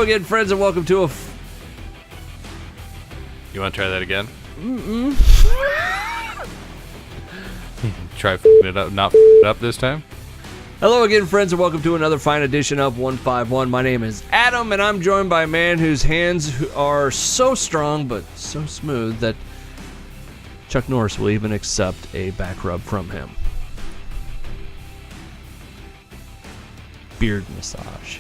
Hello again, friends, and welcome to You want to try that again? Mm-mm. Try f***ing it up, not f***ing it up this time? Hello again, friends, and welcome to another fine edition of 151. My name is Adam, and I'm joined by a man whose hands are so strong but so smooth that Chuck Norris will even accept a back rub from him. Beard massage.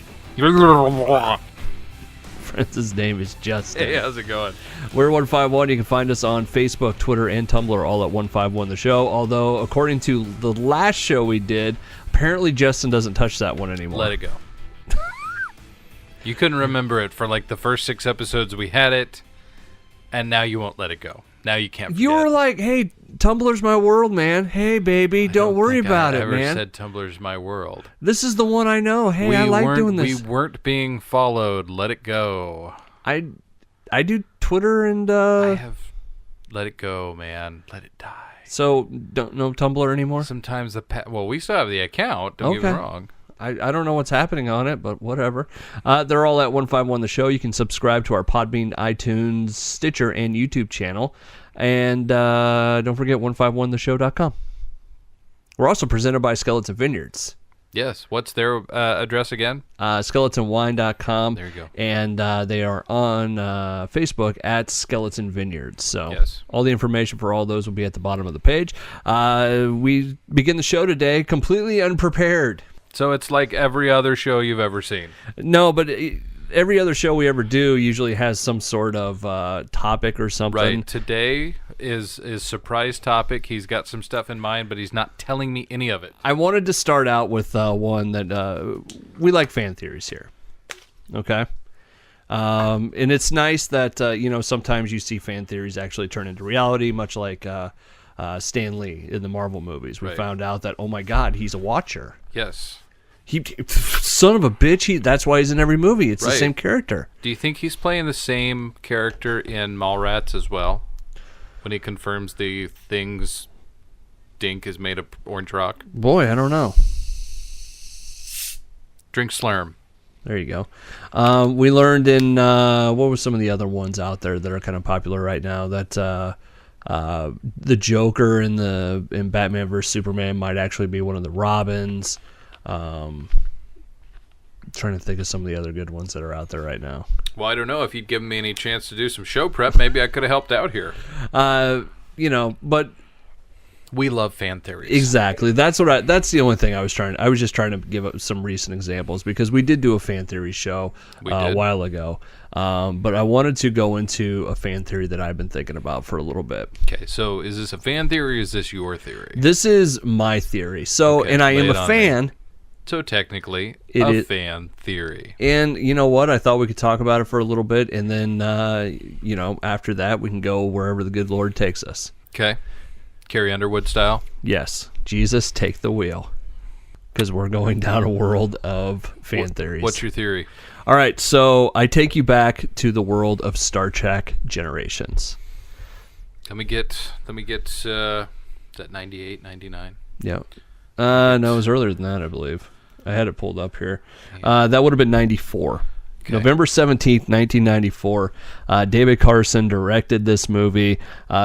Friends, his name is Justin. Hey, how's it going? We're 151. You can find us on Facebook, Twitter, and Tumblr, all at 151 The Show. Although, according to the last show we did, apparently Justin doesn't touch that one anymore. Let it go. You couldn't remember it for like the first 6 episodes we had it, and now you won't let it go. Now you can't forget. You were like, hey, Tumblr's my world, man. Hey, baby, don't worry about it, man. I never said Tumblr's my world. This is the one I know. Hey, I like doing this. We weren't being followed. Let it go. I do Twitter and... I have... Let it go, man. Let it die. So, don't know Tumblr anymore? Sometimes well, we still have the account. Don't get me wrong. I don't know what's happening on it, but whatever. They're all at 151 The Show. You can subscribe to our Podbean, iTunes, Stitcher, and YouTube channel. And don't forget 151theshow.com. We're also presented by Skeleton Vineyards. Yes. What's their address again? skeletonwine.com. There you go. And they are on Facebook at Skeleton Vineyards. So yes. All the information for all those will be at the bottom of the page. We begin the show today completely unprepared. So it's like every other show you've ever seen. No, but every other show we ever do usually has some sort of topic or something. Right. Today is surprise topic. He's got some stuff in mind, but he's not telling me any of it. I wanted to start out with one that we like fan theories here. Okay? And it's nice that, sometimes you see fan theories actually turn into reality, much like Stan Lee in the Marvel movies. We found out that, oh my God, he's a watcher. Yes. He, son of a bitch, that's why he's in every movie. It's the same character. Do you think he's playing the same character in Mallrats as well? When he confirms the thing's dink is made of orange rock? Boy, I don't know. Drink Slurm. There you go. We learned in, what were some of the other ones out there that are kind of popular right now, that the Joker in Batman vs. Superman might actually be one of the Robins. Trying to think of some of the other good ones that are out there right now. Well, I don't know. If you'd given me any chance to do some show prep, maybe I could have helped out here. But we love fan theories. Exactly. That's the only thing I was just trying to give up some recent examples, because we did do a fan theory show a while ago. But I wanted to go into a fan theory that I've been thinking about for a little bit. Okay, so is this a fan theory or is this your theory? This is my theory. So, and I am a fan. So technically, a fan theory. And you know what? I thought we could talk about it for a little bit, and then, after that, we can go wherever the good Lord takes us. Okay. Carrie Underwood style? Yes. Jesus, take the wheel. Because we're going down a world of fan theories. What's your theory? All right, so I take you back to the world of Star Trek Generations. Let me get, is that 98, 99? Yeah. No, it was earlier than that, I believe. I had it pulled up here. That would have been 94. Okay. November 17th, 1994. David Carson directed this movie.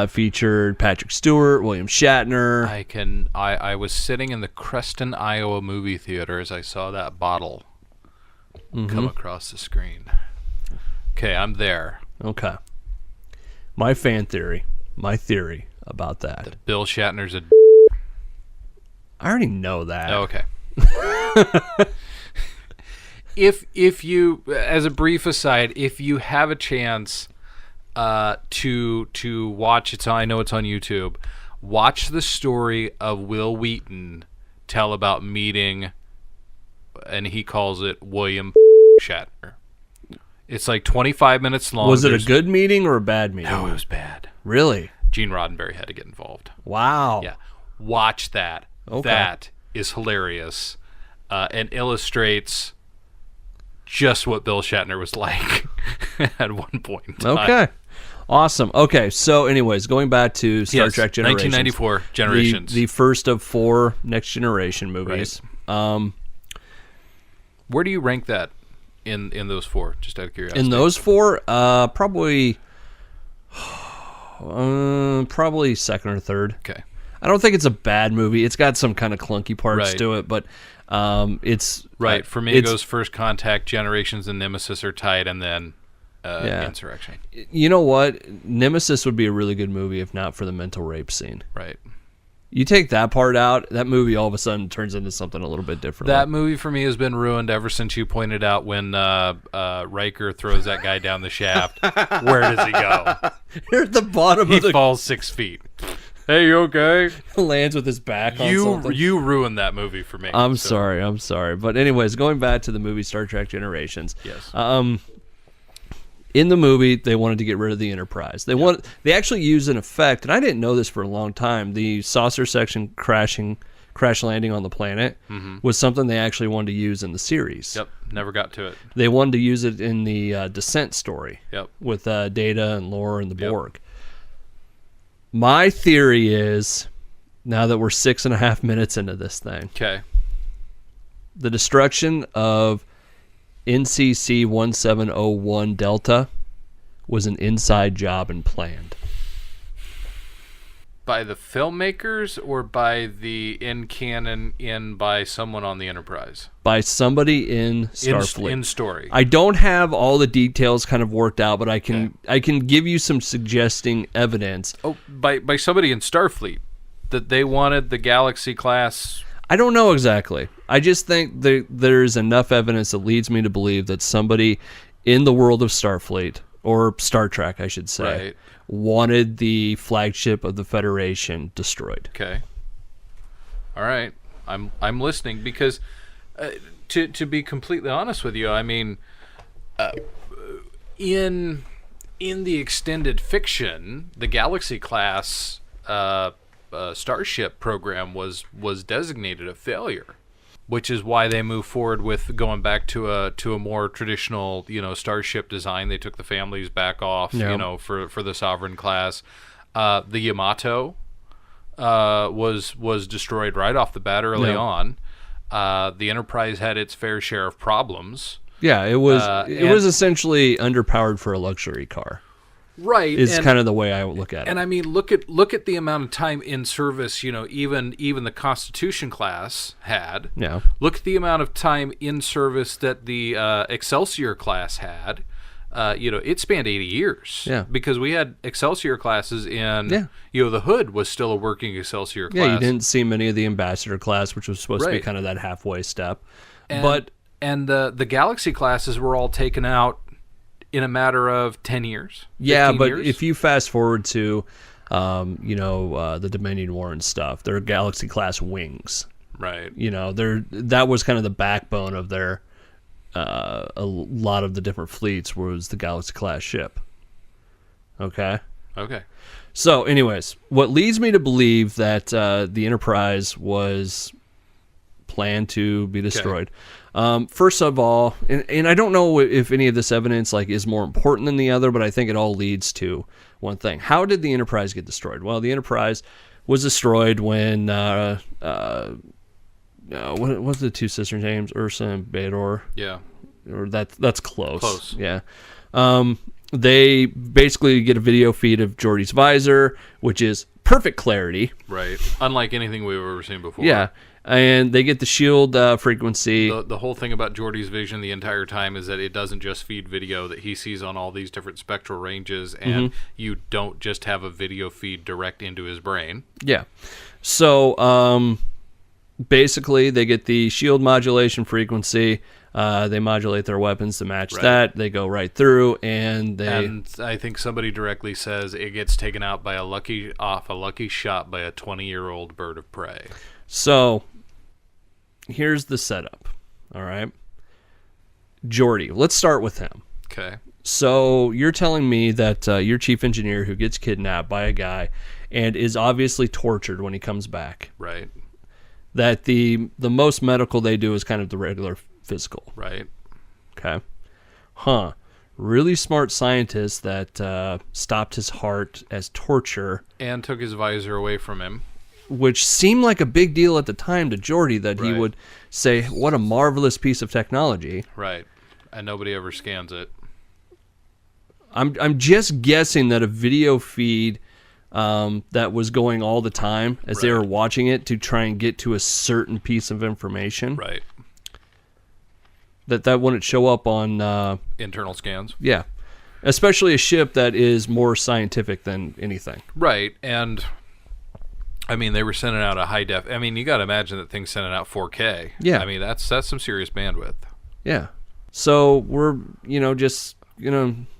Featured Patrick Stewart, William Shatner. I was sitting in the Creston, Iowa movie theater as I saw that bottle come across the screen. Okay, I'm there. Okay. My theory about that. Bill Shatner's a... I already know that. Oh, okay. If you, as a brief aside, if you have a chance to watch, I know it's on YouTube, watch the story of Will Wheaton tell about meeting, and he calls it William Shatner. It's like 25 minutes long. Was it a good meeting or a bad meeting? No, it was bad. Really? Gene Roddenberry had to get involved. Wow. Yeah. Watch that. Okay. That is hilarious and illustrates just what Bill Shatner was like at one point in time. Okay. Awesome. Okay, so anyways, going back to Star Trek Generations. 1994 Generations. The first of 4 Next Generation movies. Right. Where do you rank that in those 4? Just out of curiosity. In those 4, probably second or third. Okay. I don't think it's a bad movie. It's got some kind of clunky parts Right. to it, but it's Right. For me, it goes First Contact, Generations, and Nemesis are tied, and then Insurrection. You know what? Nemesis would be a really good movie if not for the mental rape scene. Right. You take that part out, that movie all of a sudden turns into something a little bit different. That movie for me has been ruined ever since you pointed out when Riker throws that guy down the shaft. Where does he go? You're at the bottom He of the falls 6 feet. Hey, you okay? lands with his back on something. You ruined that movie for me. I'm sorry. But anyways, going back to the movie Star Trek Generations. Yes. In the movie, they wanted to get rid of the Enterprise. They actually used an effect, and I didn't know this for a long time. The saucer section crash landing on the planet was something they actually wanted to use in the series. Yep. Never got to it. They wanted to use it in the Descent story. Yep. With Data and Lore and the Borg. My theory is, now that we're 6.5 minutes into this thing, Okay. the destruction of NCC 1701 Delta was an inside job and planned. By the filmmakers or by the in-canon by someone on the Enterprise? By somebody in Starfleet. In story. I don't have all the details kind of worked out, but I can give you some suggesting evidence. Oh, by somebody in Starfleet, that they wanted the Galaxy class. I don't know exactly. I just think there's enough evidence that leads me to believe that somebody in the world of Starfleet, or Star Trek, I should say, Right. wanted the flagship of the Federation destroyed. Okay. All right. I'm listening because, to be completely honest with you, I mean, in the extended fiction, the Galaxy class starship program was designated a failure, which is why they moved forward with going back to a more traditional, starship design. They took the families back off, for the Sovereign class. The Yamato was destroyed right off the bat early on. The Enterprise had its fair share of problems. Yeah, it was essentially underpowered for a luxury car. Right, is kind of the way I would look at it. And I mean, look at the amount of time in service, even the Constitution class had. Yeah. Look at the amount of time in service that the Excelsior class had. It spanned 80 years. Yeah. Because we had Excelsior classes in. Yeah. The Hood was still a working Excelsior class. Yeah, you didn't see many of the Ambassador class, which was supposed to be Right. kind of that halfway step. And the Galaxy classes were all taken out in a matter of 10 years. Yeah, but years. if you fast forward to, the Dominion War and stuff, they're Galaxy class wings. Right. That was kind of the backbone of their, a lot of the different fleets was the Galaxy class ship. Okay. So, anyways, what leads me to believe that the Enterprise was planned to be destroyed. First of all, and I don't know if any of this evidence is more important than the other, but I think it all leads to one thing. How did the Enterprise get destroyed? Well, the Enterprise was destroyed when what was the two sisters' names? Ursa and Baydor. Yeah. Or that's close. Close. Yeah. They basically get a video feed of Geordi's visor, which is perfect clarity. Right. Unlike anything we've ever seen before. Yeah. And they get the shield frequency. The whole thing about Geordi's vision the entire time is that it doesn't just feed video, that he sees on all these different spectral ranges, and you don't just have a video feed direct into his brain. Yeah. So basically, they get the shield modulation frequency. They modulate their weapons to match that. They go right through, and I think somebody directly says it gets taken out by a lucky shot by a 20-year-old bird of prey. So here's the setup. All right. Geordi, let's start with him. Okay. So you're telling me that your chief engineer who gets kidnapped by a guy and is obviously tortured when he comes back. Right. That the most medical they do is kind of the regular physical. Right. Okay. Huh. Really smart scientist that stopped his heart as torture. And took his visor away from him. Which seemed like a big deal at the time to Geordi, that he Right. would say, what a marvelous piece of technology. Right. And nobody ever scans it. I'm just guessing that a video feed that was going all the time as they were watching it to try and get to a certain piece of information. Right. That wouldn't show up on... internal scans. Yeah. Especially a ship that is more scientific than anything. Right. And, I mean, they were sending out a high def... I mean, you got to imagine that thing's sending out 4K. Yeah. I mean, that's some serious bandwidth. Yeah. So we're, just,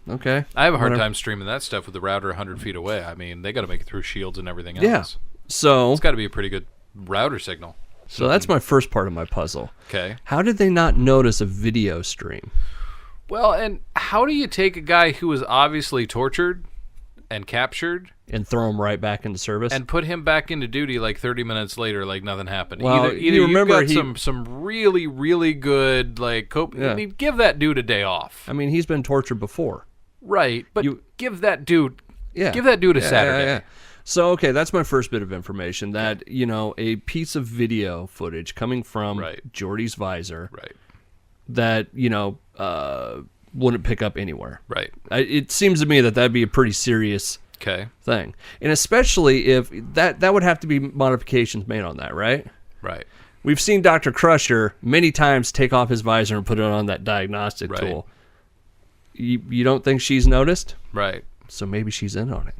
okay. I have a hard time streaming that stuff with the router 100 feet away. I mean, they got to make it through shields and everything else. Yeah. So it's got to be a pretty good router signal. So that's my first part of my puzzle. Okay. How did they not notice a video stream? Well, and how do you take a guy who was obviously tortured and captured and throw him right back into service and put him back into duty like 30 minutes later, like nothing happened? Well, either you remember you've got some really, really good I mean, give that dude a day off. I mean, he's been tortured before, right? But give that dude, a Saturday. Yeah. So, okay, that's my first bit of information, that, a piece of video footage coming from Geordi's visor that, wouldn't pick up anywhere. Right. It seems to me that that'd be a pretty serious thing. And especially if that would have to be modifications made on that, right? Right. We've seen Dr. Crusher many times take off his visor and put it on that diagnostic tool. You don't think she's noticed? Right. So maybe she's in on it.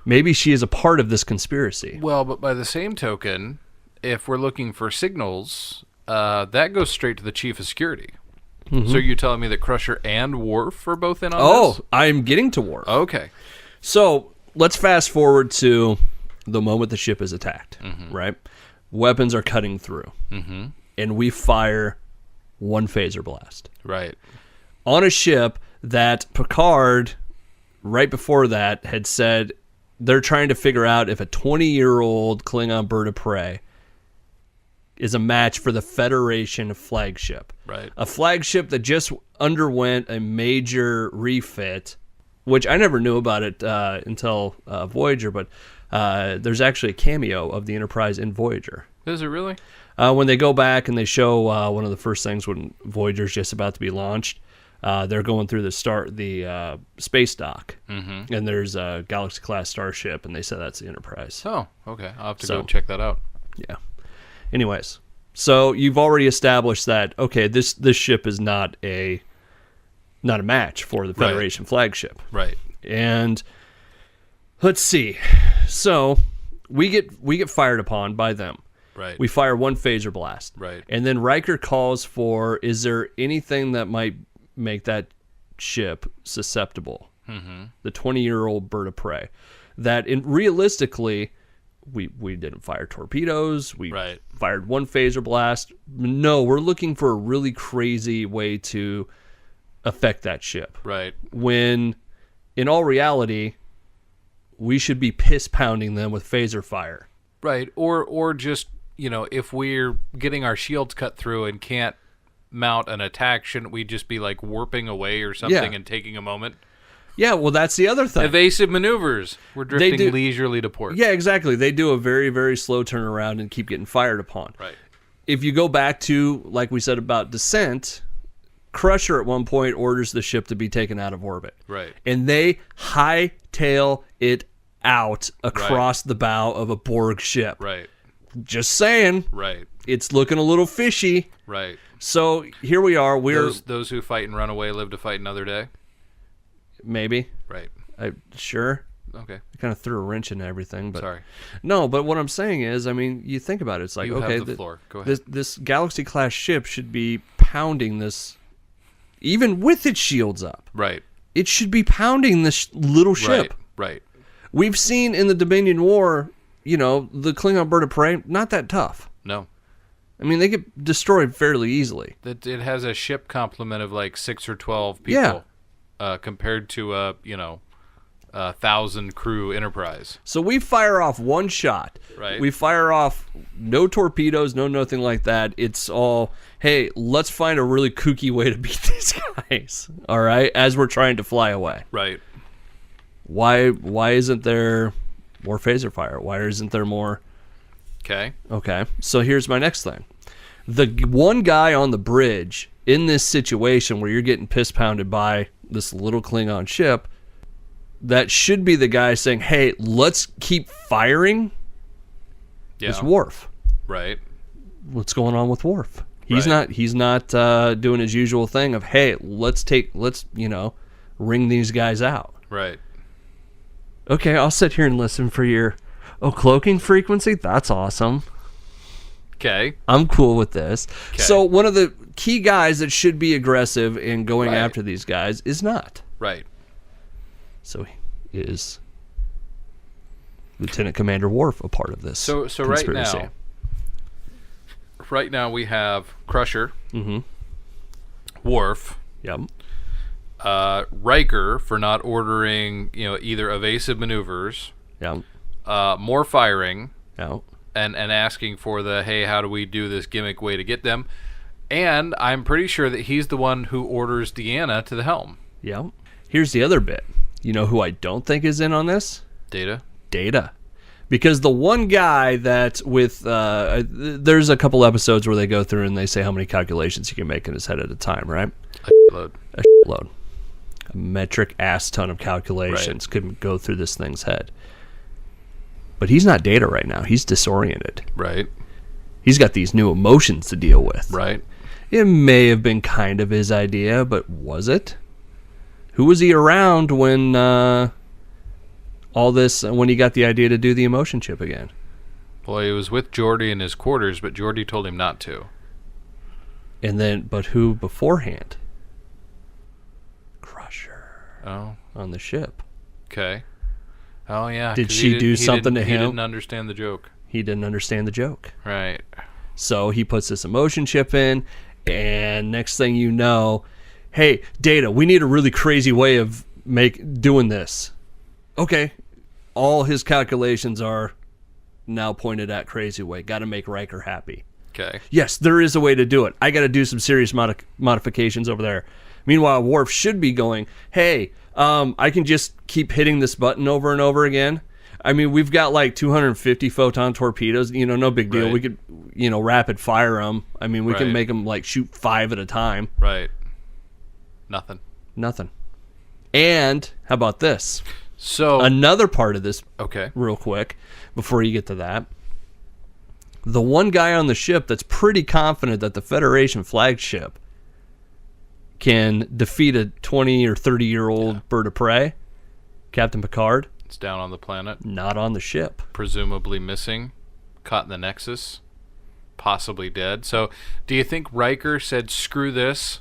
Maybe she is a part of this conspiracy. Well, but by the same token, if we're looking for signals, that goes straight to the chief of security. Mm-hmm. So you're telling me that Crusher and Worf are both in on this? Oh, I'm getting to Worf. Okay. So let's fast forward to the moment the ship is attacked, right? Weapons are cutting through, and we fire one phaser blast. Right. On a ship that Picard, right before that, had said they're trying to figure out if a 20-year-old Klingon bird of prey is a match for the Federation flagship. Right. A flagship that just underwent a major refit, which I never knew about it until Voyager, but there's actually a cameo of the Enterprise in Voyager. Is it really? When they go back and they show one of the first things when Voyager's just about to be launched, they're going through the space dock, and there's a Galaxy-class starship, and they said that's the Enterprise. Oh, okay. I'll have to go check that out. Yeah. Anyways, so you've already established that, okay, this ship is not a match for the Federation flagship. Right. And let's see. So we get fired upon by them. Right. We fire one phaser blast. Right. And then Riker calls for, is there anything that might make that ship susceptible? The 20-year-old bird of prey. That realistically, we didn't fire torpedoes. We fired one phaser blast. No, we're looking for a really crazy way to affect that ship. Right. When, in all reality, we should be piss-pounding them with phaser fire. Right. Or just, if we're getting our shields cut through and can't mount an attack, shouldn't we just be like warping away or something and taking a moment? Yeah, well, that's the other thing. Evasive maneuvers. We're drifting leisurely to port. Yeah, exactly. They do a very, very slow turnaround and keep getting fired upon. Right. If you go back to, like we said about descent, Crusher at one point orders the ship to be taken out of orbit. Right. And they hightail it out across the bow of a Borg ship. Right. Just saying. Right. It's looking a little fishy. Right. So here we are. Those who fight and run away live to fight another day? Maybe. Right. Sure. Okay. I kind of threw a wrench into everything, but sorry. No, but what I'm saying is, I mean, you think about it. It's like, you okay, have the floor. Go ahead. This Galaxy-class ship should be pounding this, even with its shields up. Right. It should be pounding this little ship. Right. We've seen in the Dominion War, the Klingon bird of prey, not that tough. No. I mean, they get destroyed fairly easily. It has a ship complement of like 6 or 12 people. Yeah. Compared to a 1,000 crew Enterprise. So we fire off one shot. Right. We fire off no torpedoes, no nothing like that. It's all, hey, let's find a really kooky way to beat these guys. All right, as we're trying to fly away. Right. Why isn't there more phaser fire? Why isn't there more? Okay. So here's my next thing. The one guy on the bridge in this situation where you're getting piss pounded by this little Klingon ship, that should be the guy saying, hey, let's keep firing, is Worf. Right. What's going on with Worf? He's Right. not doing his usual thing of, hey, let's wring these guys out. Right. Okay, I'll sit here and listen for your cloaking frequency. That's awesome. Okay. I'm cool with this. 'Kay. So one of the key guys that should be aggressive in going Right. after these guys is not. Right. So is Lieutenant Commander Worf a part of this? So conspiracy? right now we have Crusher, Mm-hmm. Worf, Yep. Riker for not ordering, either evasive maneuvers, Yep. more firing, Yep. and asking for the, hey, how do we do this gimmick way to get them? And I'm pretty sure that he's the one who orders Deanna to the helm. Yep. Here's the other bit. You know who I don't think is in on this? Data. Data. Because the one guy that there's a couple episodes where they go through and they say how many calculations he can make in his head at a time, right? Load. A load. A metric ass ton of calculations could go through this thing's head. But he's not Data right now. He's disoriented. Right. He's got these new emotions to deal with. Right. It may have been kind of his idea, but was it? Who was he around when when he got the idea to do the emotion chip again? Well, he was with Geordi in his quarters, but Geordi told him not to. But who beforehand? Crusher. Oh. On the ship. Okay. Oh, yeah. Did 'cause she do something to He him? didn't understand the joke. He didn't understand the joke. Right. So he puts this emotion chip in, and next thing you know, hey, Data, we need a really crazy way of doing this. Okay. All his calculations are now pointed at crazy way. Got to make Riker happy. Okay. Yes, there is a way to do it. I got to do some serious modifications over there. Meanwhile, Worf should be going, hey, I can just keep hitting this button over and over again. I mean, we've got like 250 photon torpedoes. No big deal. Right. We could, rapid fire them. I mean, we can Right. make them like shoot 5 at a time. Right. Nothing. And how about this? So Another part of this, okay. real quick, before you get to that. The one guy on the ship that's pretty confident that the Federation flagship can defeat a 20 or 30-year-old bird of prey, Captain Picard, It's down on the planet, not on the ship. presumably missing, caught in the Nexus, possibly dead. So, do you think Riker said, "Screw this.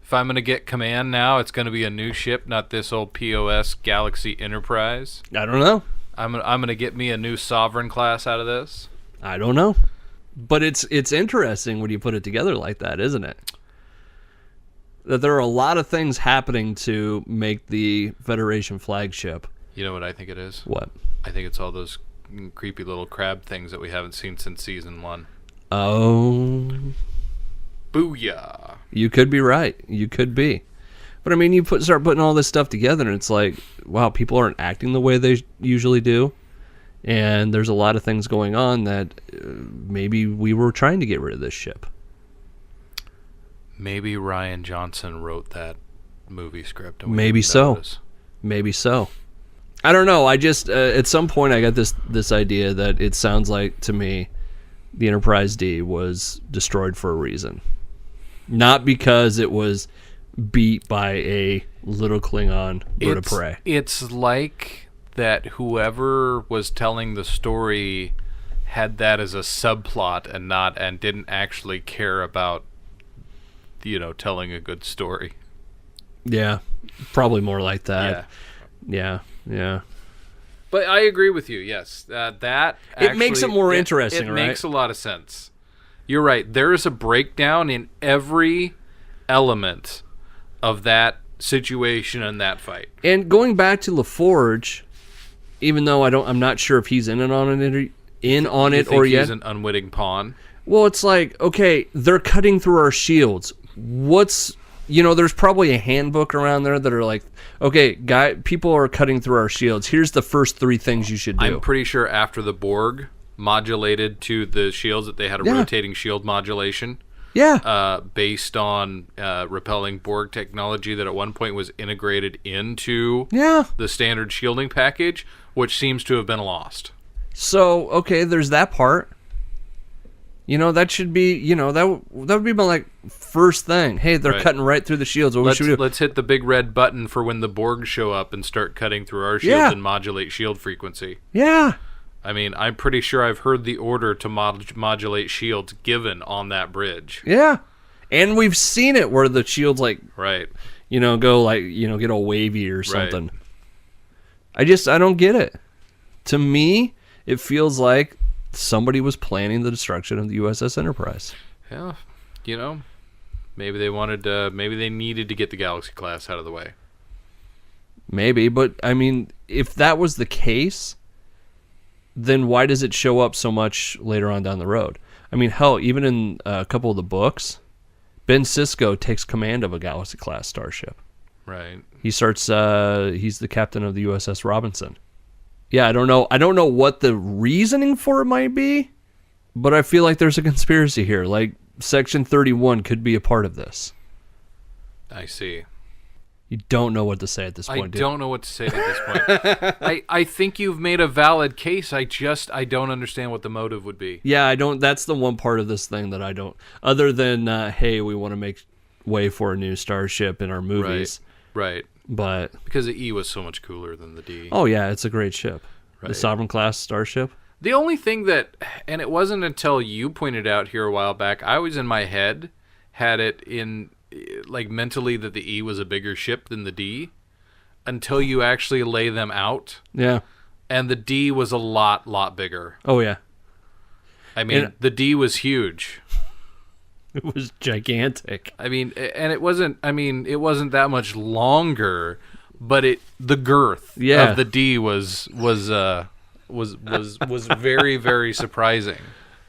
If I'm going to get command now, it's going to be a new ship, not this old POS Galaxy Enterprise. I don't know. I'm going to get me a new Sovereign class out of this." I don't know. But it's interesting when you put it together like that, isn't it? That there are a lot of things happening to make the Federation flagship. You know what I think it is? What? I think it's all those creepy little crab things that we haven't seen since season 1. Oh, Booyah. you could be right. You could be. But I mean, you start putting all this stuff together, and it's like, wow, people aren't acting the way they usually do. And there's a lot of things going on that maybe we were trying to get rid of this ship. Maybe Ryan Johnson wrote that movie script. And we Maybe didn't so. notice. Maybe so. I don't know. I just at some point I got this idea that it sounds like to me the Enterprise D was destroyed for a reason, not because it was beat by a little Klingon bird of prey. It's like that whoever was telling the story had that as a subplot and didn't actually care about telling a good story. Yeah, probably more like that. Yeah. But I agree with you. Yes, that It makes it more interesting, It right? makes a lot of sense. You're right. There is a breakdown in every element of that situation and that fight. And going back to LaForge, even though I'm not sure if he's in on it You think or he's yet. an unwitting pawn? Well, it's like, okay, they're cutting through our shields. There's probably a handbook around there that are like, okay, people are cutting through our shields. Here's the first 3 things you should do. I'm pretty sure after the Borg modulated to the shields that they had a rotating shield modulation. Yeah. Based on repelling Borg technology that at one point was integrated into Yeah. the standard shielding package, which seems to have been lost. So, okay, there's that part. That should be, that would be my first thing. Hey, they're cutting right through the shields. What should we do? Let's hit the big red button for when the Borg show up and start cutting through our shields and modulate shield frequency. Yeah. I mean, I'm pretty sure I've heard the order to modulate shields given on that bridge. Yeah. And we've seen it where the shields right. Go get all wavy or something. Right. I don't get it. To me, it feels like somebody was planning the destruction of the USS Enterprise. Yeah. Maybe they needed to get the Galaxy class out of the way. Maybe, but I mean, if that was the case, then why does it show up so much later on down the road? I mean, hell, even in a couple of the books, Ben Sisko takes command of a Galaxy class starship. Right. He starts. He's the captain of the USS Robinson. Yeah, I don't know what the reasoning for it might be, but I feel like there's a conspiracy here. Like Section 31 could be a part of this. I see. You don't know what to say at this point. I don't know what to say at this point. I think you've made a valid case. I don't understand what the motive would be. Yeah, I don't. That's the one part of this thing that I don't. Other than, hey, we want to make way for a new starship in our movies. Right. But because the E was so much cooler than the D. Oh yeah, it's a great ship. Right. The Sovereign class starship. The only thing that, and it wasn't until you pointed out here a while back, I was in my head had it in mentally that the E was a bigger ship than the D, until you actually lay them out. Yeah. And the D was a lot bigger. Oh yeah. I mean, the D was huge. It was gigantic. I mean, and it wasn't that much longer, but the girth of the D was very, very surprising.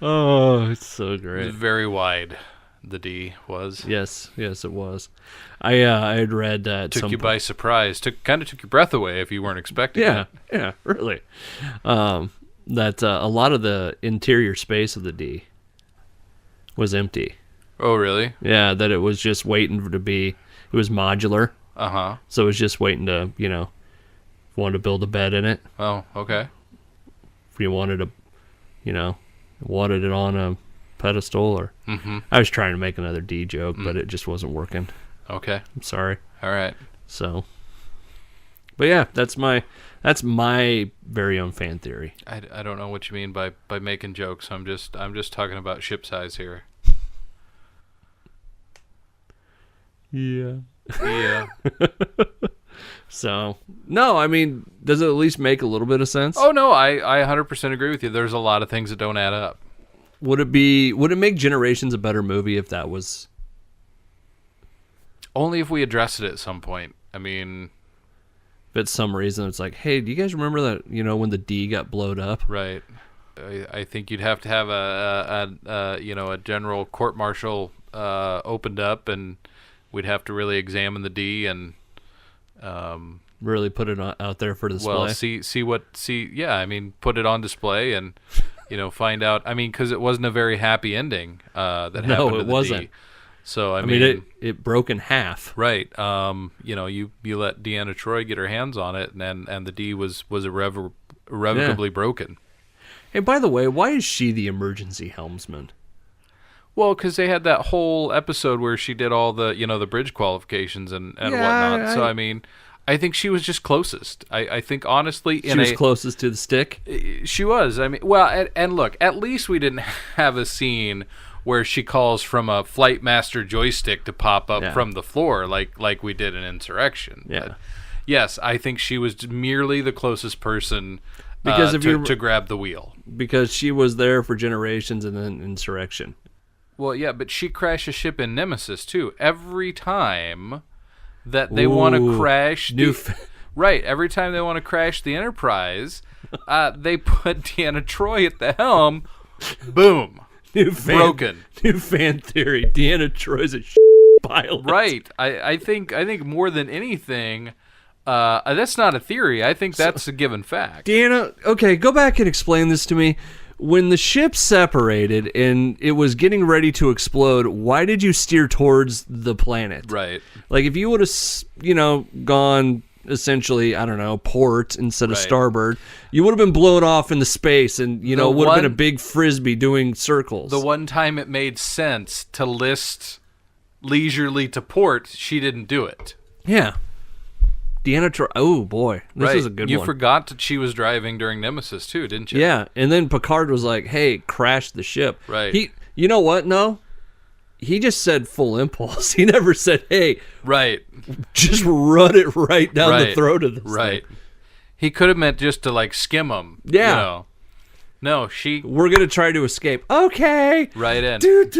Oh, it's so great. It was very wide. The D was. Yes, it was. I had read that took you by surprise. Kind of took your breath away if you weren't expecting it. Yeah, really. That a lot of the interior space of the D was empty. Oh, really? Yeah, that it was just waiting to be. It was modular. Uh-huh. So it was just waiting to, if you wanted to build a bed in it. Oh, okay. If you wanted to, wanted it on a pedestal or. Mm-hmm. I was trying to make another D joke, but it just wasn't working. Okay. I'm sorry. All right. So. But yeah, that's my very own fan theory. I don't know what you mean by making jokes. I'm just talking about ship size here. Yeah. Yeah. So, no, I mean, does it at least make a little bit of sense? Oh, no, I 100% agree with you. There's a lot of things that don't add up. Would it make Generations a better movie if that was... Only if we address it at some point. I mean... If at some reason it's like, hey, do you guys remember that, when the D got blowed up? Right. I think you'd have to have a general court-martial opened up, and we'd have to really examine the D and... really put it out there for display. Well, put it on display and find out. I mean, because it wasn't a very happy ending that happened. No, it wasn't. D. So I mean, it broke in half. Right. You let Deanna Troi get her hands on it, and the D was irrevocably broken. Hey, by the way, why is she the emergency helmsman? Well, because they had that whole episode where she did all the, the bridge qualifications and whatnot. So, I mean, I think she was just closest. I think, honestly... She was closest to the stick? She was. I mean, well, and look, at least we didn't have a scene where she calls from a Flight Master joystick to pop up from the floor like we did in Insurrection. Yeah. But yes, I think she was merely the closest person because to grab the wheel. Because she was there for Generations and then Insurrection. Well, yeah, but she crashed a ship in Nemesis, too. Every time that they want to crash... Right, every time they want to crash the Enterprise, they put Deanna Troi at the helm. Boom. Broken. New fan theory. Deanna Troi's a pilot. Right. I think more than anything... that's not a theory. I think that's a given fact. Deanna, okay, go back and explain this to me. when the ship separated and it was getting ready to explode, why did you steer towards the planet? Right. Like, if you would have, gone essentially, I don't know, port instead of starboard, you would have been blown off into space and, it would have been a big frisbee doing circles. The one time it made sense to list leisurely to port, she didn't do it. Yeah. Deanna Troi. Oh, boy. This is a good one. You forgot that she was driving during Nemesis, too, didn't you? Yeah. And then Picard was like, hey, crash the ship. Right. You know what? No. He just said full impulse. He never said, hey. Right. Just run it right down the throat of this thing. He could have meant just to, like, skim them. Yeah. No, we're going to try to escape. Okay. Right in. Dude.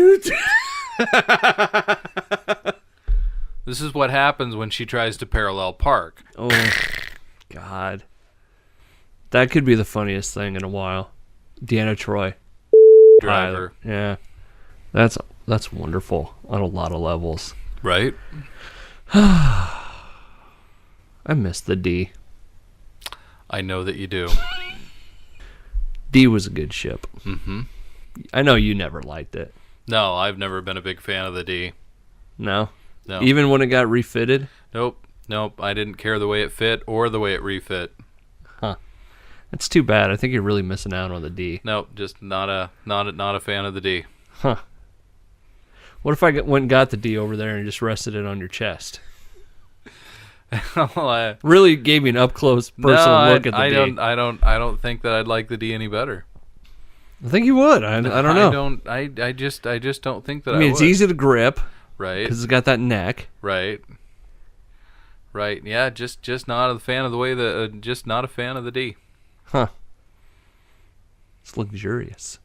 This is what happens when she tries to parallel park. Oh, God. That could be the funniest thing in a while. Deanna Troi. Driver. Yeah. That's wonderful on a lot of levels. Right? I miss the D. I know that you do. D was a good ship. Mm-hmm. I know you never liked it. No, I've never been a big fan of the D. No? No. Even when it got refitted? Nope. I didn't care the way it fit or the way it refit. Huh. That's too bad. I think you're really missing out on the D. Nope, just not a fan of the D. Huh. What if I went and got the D over there and just rested it on your chest? Well, really gave me an up close personal look at the D. I don't think that I'd like the D any better. I think you would. I don't know. I just don't think that. I mean, it's easy to grip, right? Because it's got that neck, right. Yeah, just not a fan of the way just not a fan of the D. Huh? It's luxurious.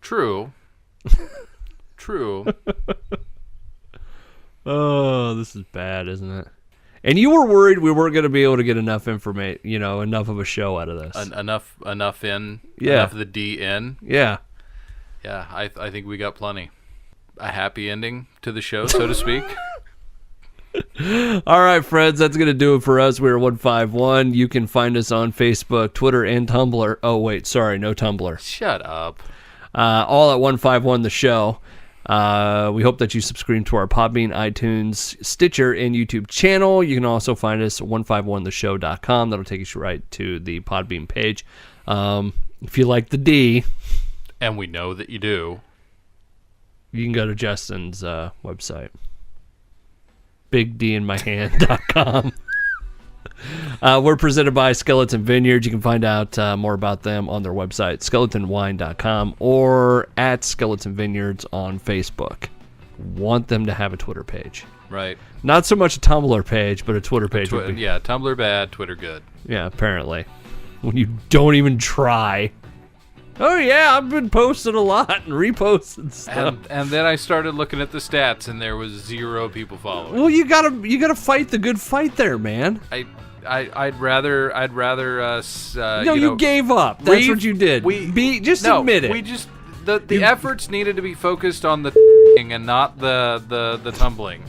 True. Oh, this is bad, isn't it? And you were worried we weren't going to be able to get enough information, enough of a show out of this. Enough in. Yeah. Enough of the D in. Yeah. Yeah, I think we got plenty. A happy ending to the show, so to speak. All right, friends, that's going to do it for us. We're 151. You can find us on Facebook, Twitter, and Tumblr. Oh, wait, sorry, no Tumblr. Shut up. All at 151 The Show. We hope that you subscribe to our Podbean, iTunes, Stitcher, and YouTube channel. You can also find us at 151theshow.com. That'll take you right to the Podbean page. If you like the D, and we know that you do, you can go to Justin's website, bigdinmyhand.com. We're presented by Skeleton Vineyards. You can find out more about them on their website, skeletonwine.com, or at Skeleton Vineyards on Facebook. Want them to have a Twitter page. Right. Not so much a Tumblr page, but a Twitter page. Yeah, Tumblr bad, Twitter good. Yeah, apparently. When you don't even try. Oh, yeah, I've been posting a lot and reposting stuff. And then I started looking at the stats, and there was 0 people following. Well, you gotta fight the good fight there, man. I'd rather no, you gave up. That's what you did. Admit it. We just the efforts needed to be focused on the and not the tumbling.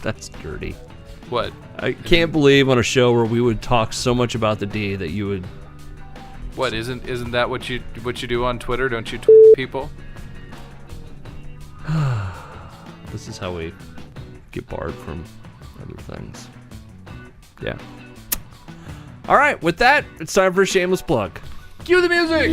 That's dirty. What? I can't believe on a show where we would talk so much about the D that you would. What isn't that what you do on Twitter? Don't you tweet people? This is how we get barred from other things. Yeah. All right, with that, it's time for a shameless plug. Cue the music.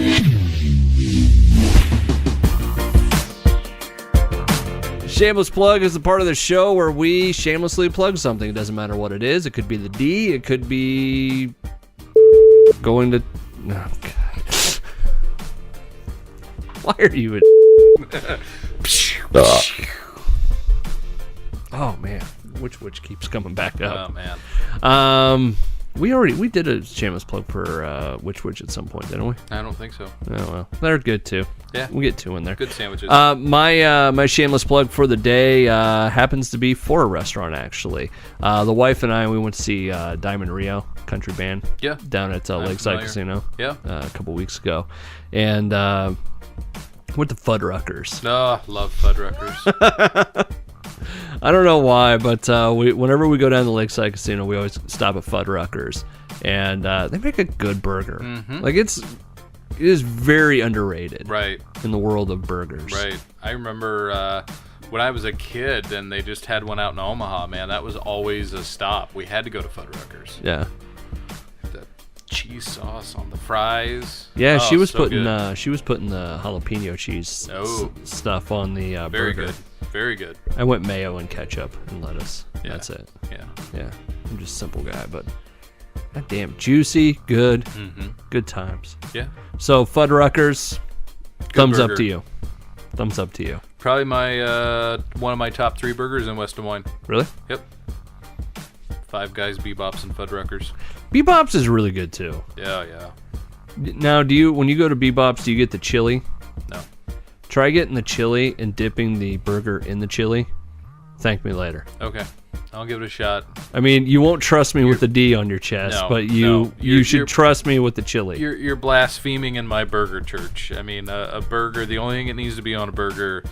Shameless plug is the part of the show where we shamelessly plug something. It doesn't matter what it is. It could be the D. It could be going to. Oh, God. Why are you? Oh man, which keeps coming back up. Oh man. We did a shameless plug for Which at some point, didn't we? I don't think so. Oh well, they're good too. Yeah, we'll get 2 in there. Good sandwiches. My shameless plug for the day happens to be for a restaurant actually. The wife and I, we went to see Diamond Rio country band. Yeah. Down at Lakeside Casino. Yeah. A couple weeks ago, and went to Fuddruckers. Oh, love Fuddruckers. I don't know why, but whenever we go down to Lakeside Casino, we always stop at Fuddruckers, and they make a good burger. Mm-hmm. Like It is very underrated. Right. In the world of burgers. Right. I remember when I was a kid and they just had one out in Omaha, man, that was always a stop. We had to go to Fuddruckers. Yeah. The cheese sauce on the fries. Yeah, Oh, she was so putting good. the jalapeno cheese stuff on the Very burger. good. Very good. I went mayo and ketchup and lettuce. Yeah. That's it. Yeah. Yeah. I'm just a simple guy, but god damn, juicy, good. Mm-hmm. Good times. Yeah. So Fuddruckers, thumbs up burger. to you. Thumbs up to you. Probably my one of my top 3 burgers in West Des Moines. Really? Yep. Five Guys, Bebops, and Fuddruckers. Bebop's is really good too. Yeah. Now, when you go to Bebop's, do you get the chili? No. Try getting the chili and dipping the burger in the chili. Thank me later. Okay. I'll give it a shot. I mean, you won't trust me with the D on your chest, No, but no. you should You're- trust me with the chili. You're blaspheming in my burger church. I mean, a burger, the only thing it needs to be on a burger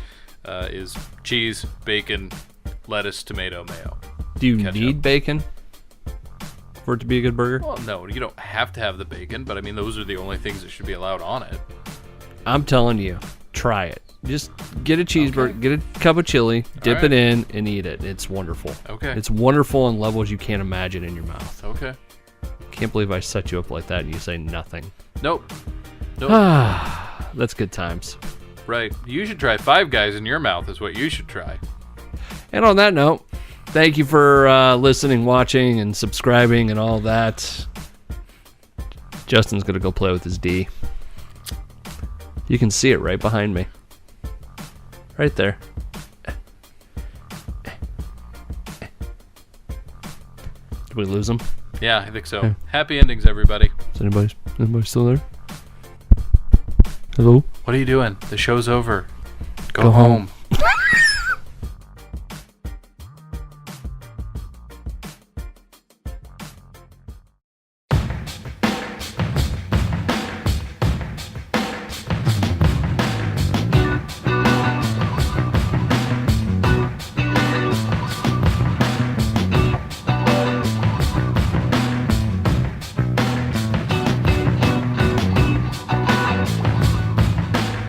is cheese, bacon, lettuce, tomato, mayo. Do you ketchup. need bacon for it to be a good burger? Well, no, you don't have to have the bacon, but I mean, those are the only things that should be allowed on it. I'm telling you, try it. Just get a cheeseburger, Okay. get a cup of chili, dip right. it in, and eat it. It's wonderful. Okay. It's wonderful on levels you can't imagine in your mouth. Okay. Can't believe I set you up like that and you say nothing. Nope. That's good times. Right. You should try Five Guys in your mouth is what you should try. And on that note, thank you for listening, watching, and subscribing and all that. Justin's going to go play with his D. You can see it right behind me. Right there. Did we lose him? Yeah, I think so. Happy endings, everybody. Is anybody still there? Hello? What are you doing? The show's over. Go home.